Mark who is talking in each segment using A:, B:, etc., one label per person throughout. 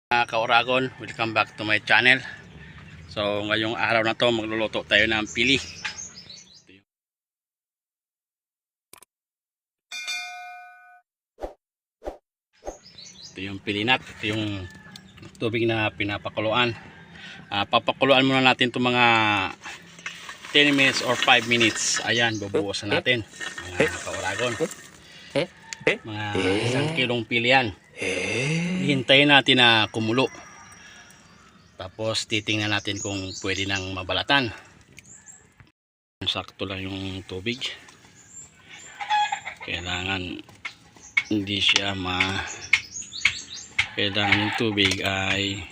A: Kauragon, welcome back to my channel. So ngayong araw na to magluluto tayo ng pili. Ito yung pilinat, ito yung tubig na pinapakuluan. Papakuluan muna natin itong mga 10 minutes or 5 minutes. Ayan, bubuhusan natin mga kauragon, mga 1 kilong pili yan. Hintayin natin na kumulo. Tapos titingnan natin kung pwede nang mabalatan. Sakto lang yung tubig. Kailangan hindi siya kailangan yung tubig ay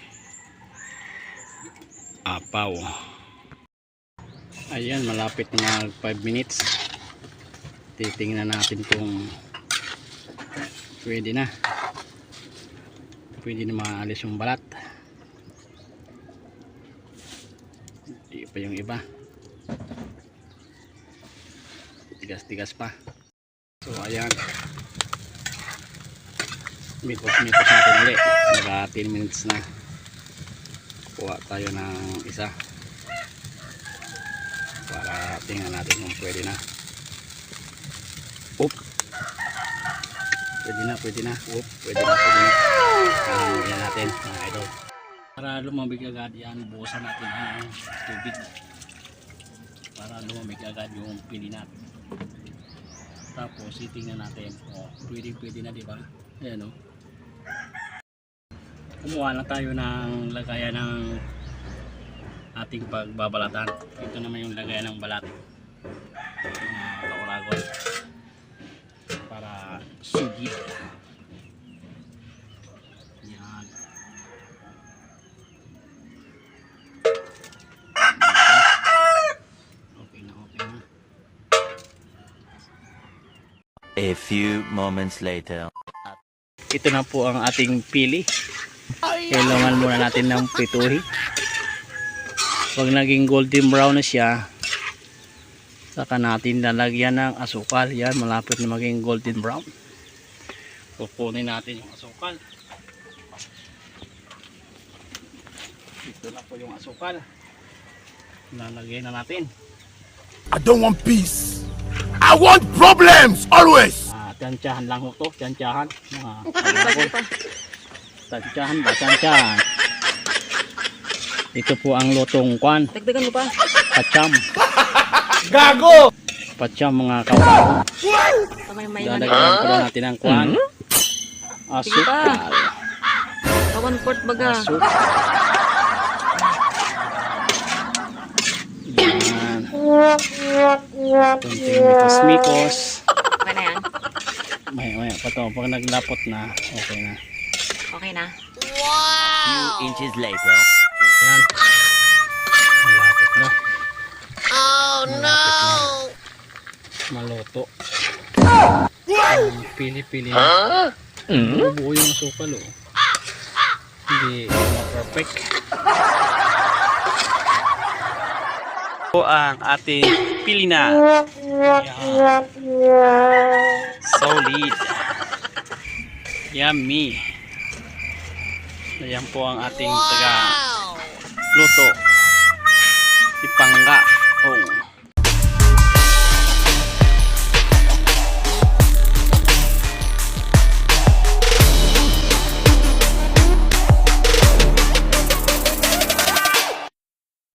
A: apaw. Ayan, malapit na 5 minutes. Titingnan natin kung pwede na maalis yung balat. Hindi pa yung iba, tigas pa. So ayan, mikos natin ulit. Naga 10 minutes na. Kuha tayo ng isa para tingnan natin kung pwede na. Pwede na. Yan natin mga idol. Para lumamig agad yan, buhusan natin ang tubig para lumamig agad yung pili natin. Tapos itingnan natin, pwede na, diba? Ayan, kumuha na tayo ng lagayan ng ating pagbabalatan. Ito naman yung lagayan ng balat, mga kauragon, para sugid. Yan. Okay na.
B: A few moments later.
A: Ito na po ang ating pili. Kailangan muna natin ng prituhin. Pag naging golden brown na siya, saka natin lalagyan ng asukal. Yan, malapit na maging golden brown. Kukunin natin yung asukal. Ito na po yung asukal. Lalagyan na natin.
C: I don't want peace. I want problems always.
A: Tantsahan lang ho to, tantsahan. Tantsahan. Ito po ang lutong kwan.
D: Dagdagan mo pa.
A: Pacham.
C: Gago!
A: Pacham mga kawago.
D: Kamay-may na.
A: Dadagdagan pa natin ang kwan. Asukal.
D: 1/4 baga.
A: Asukal. Yan. Kunting mikos.
D: Okay na yan?
A: Maya pa to. Pag naglapot na, okay na.
D: Okay na.
B: Few inches later.
A: Yan. Malapit na.
D: Oh no!
A: Maluto. Pili-pili na. Buo yung asukal, Hindi perfect. Ito ang ating pili na. Yan. Solid. Yummy. Ayan po ang ating luto. Ipangga.